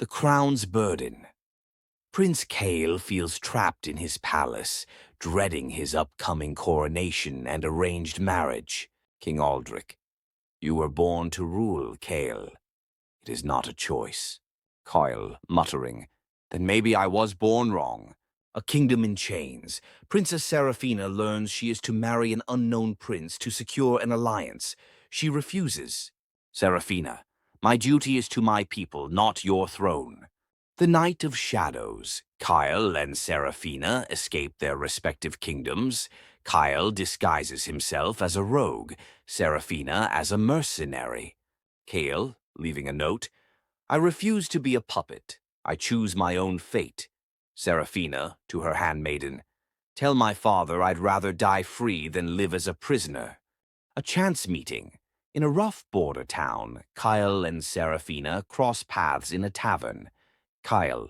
The crown's burden. Prince Kael feels trapped in his palace, dreading his upcoming coronation and arranged marriage. King Aldrich, you were born to rule, Kael. It is not a choice. Kael, muttering, then maybe I was born wrong. A kingdom in chains. Princess Seraphina learns she is to marry an unknown prince to secure an alliance. She refuses. Seraphina, my duty is to my people, not your throne. The Night of Shadows. Kael and Seraphina escape their respective kingdoms. Kael disguises himself as a rogue, Seraphina as a mercenary. Kael, leaving a note, I refuse to be a puppet. I choose my own fate. Seraphina, to her handmaiden, tell my father I'd rather die free than live as a prisoner. A chance meeting. In a rough border town, Kael and Seraphina cross paths in a tavern. Kael,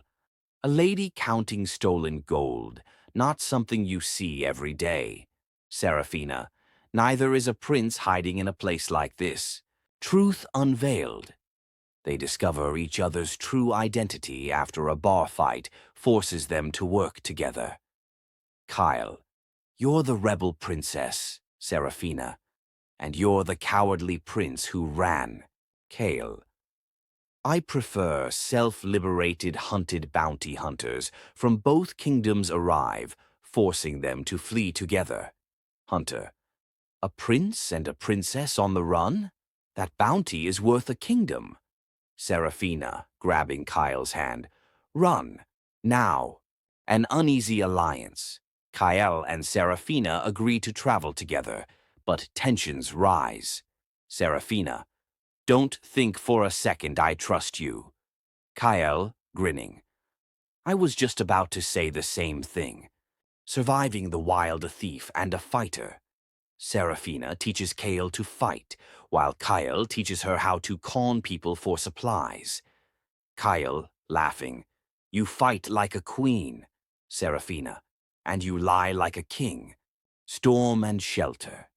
a lady counting stolen gold, not something you see every day. Seraphina, neither is a prince hiding in a place like this. Truth unveiled. They discover each other's true identity after a bar fight forces them to work together. Kael, you're the rebel princess, Seraphina, and you're the cowardly prince who ran, Kael. I prefer self-liberated hunted bounty hunters from both kingdoms arrive, forcing them to flee together. Hunter, a prince and a princess on the run? That bounty is worth a kingdom. Seraphina, grabbing Kael's hand. Run, now. An uneasy alliance. Kael and Seraphina agree to travel together, but tensions rise. Seraphina, don't think for a second I trust you. Kael, grinning. I was just about to say the same thing. Surviving the wild, a thief and a fighter. Seraphina teaches Kael to fight, while Kael teaches her how to con people for supplies. Kael, laughing, you fight like a queen, Seraphina, and you lie like a king. Storm and shelter.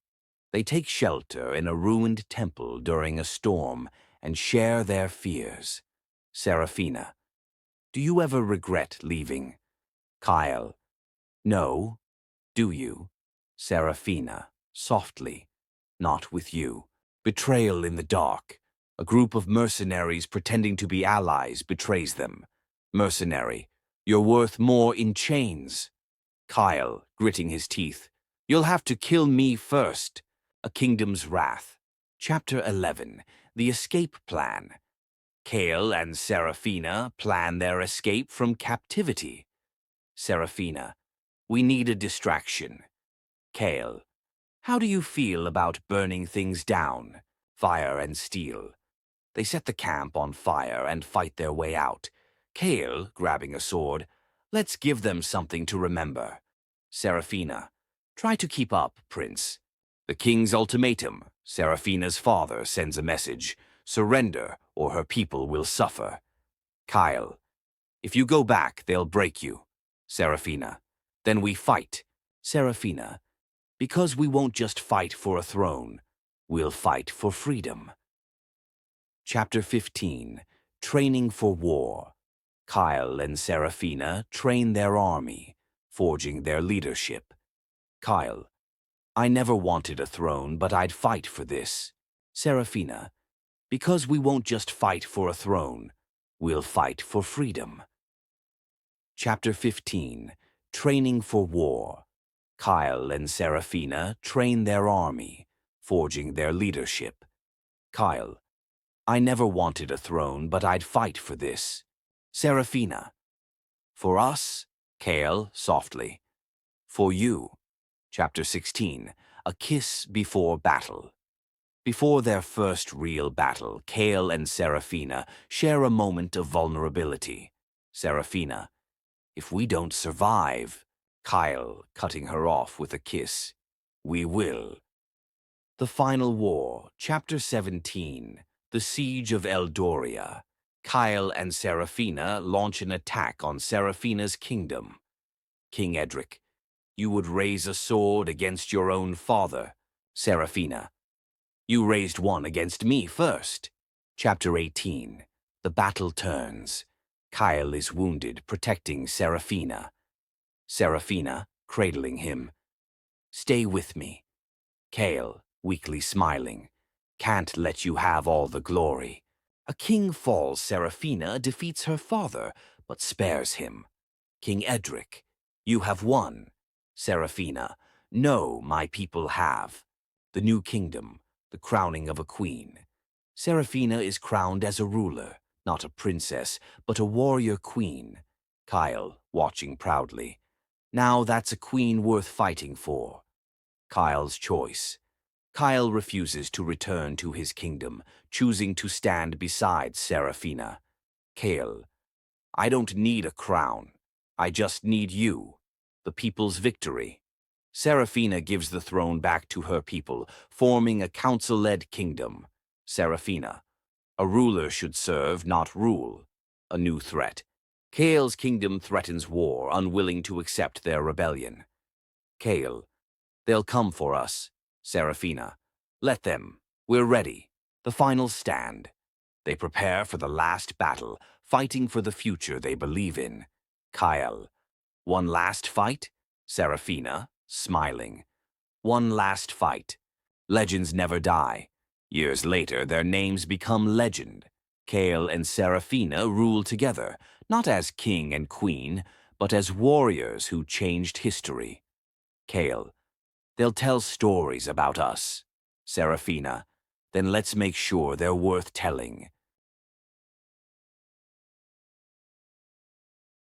They take shelter in a ruined temple during a storm and share their fears. Seraphina, do you ever regret leaving? Kael, no, do you? Seraphina, softly, not with you. Betrayal in the dark. A group of mercenaries pretending to be allies betrays them. Mercenary, you're worth more in chains. Kael, gritting his teeth, you'll have to kill me first. A Kingdom's Wrath. Chapter 11. The Escape Plan. Kael and Seraphina plan their escape from captivity. Seraphina, we need a distraction. Kael, how do you feel about burning things down? Fire and steel. They set the camp on fire and fight their way out. Kael, grabbing a sword, let's give them something to remember. Seraphina, try to keep up, Prince. The king's ultimatum. Seraphina's father sends a message. Surrender, or her people will suffer. Kael, if you go back, they'll break you. Seraphina, then we fight. Seraphina, because we won't just fight for a throne, we'll fight for freedom. Chapter 15. Training for War. Kael and Seraphina train their army, forging their leadership. Kael, I never wanted a throne, but I'd fight for this. Seraphina, because we won't just fight for a throne, we'll fight for freedom. Chapter 15. Training for War. Kael and Seraphina train their army, forging their leadership. Kael, I never wanted a throne, but I'd fight for this. Seraphina, for us, Kael, softly. For you. Chapter 16. A Kiss Before Battle. Before their first real battle, Kael and Seraphina share a moment of vulnerability. Seraphina, if we don't survive, Kael, cutting her off with a kiss, we will. The Final War. Chapter 17. The Siege of Eldoria. Kael and Seraphina launch an attack on Seraphina's kingdom. King Edric, you would raise a sword against your own father. Seraphina, you raised one against me first. Chapter 18. The Battle Turns. Kael is wounded, protecting Seraphina. Seraphina, cradling him. Stay with me. Kael, weakly smiling. Can't let you have all the glory. A king falls, Seraphina defeats her father, but spares him. King Edric, you have won. Seraphina, no, my people have. The new kingdom, the crowning of a queen. Seraphina is crowned as a ruler, not a princess, but a warrior queen. Kael, watching proudly. Now that's a queen worth fighting for. Kael's choice. Kael refuses to return to his kingdom, choosing to stand beside Seraphina. Kael, I don't need a crown. I just need you. The people's victory. Seraphina gives the throne back to her people, forming a council-led kingdom. Seraphina, a ruler should serve, not rule. A new threat. Kael's kingdom threatens war, unwilling to accept their rebellion. Kael, they'll come for us. Seraphina, let them. We're ready. The final stand. They prepare for the last battle, fighting for the future they believe in. Kael, one last fight? Seraphina, smiling. One last fight. Legends never die. Years later, their names become legend. Kael and Seraphina rule together, not as king and queen, but as warriors who changed history. Kael, they'll tell stories about us. Seraphina, then let's make sure they're worth telling.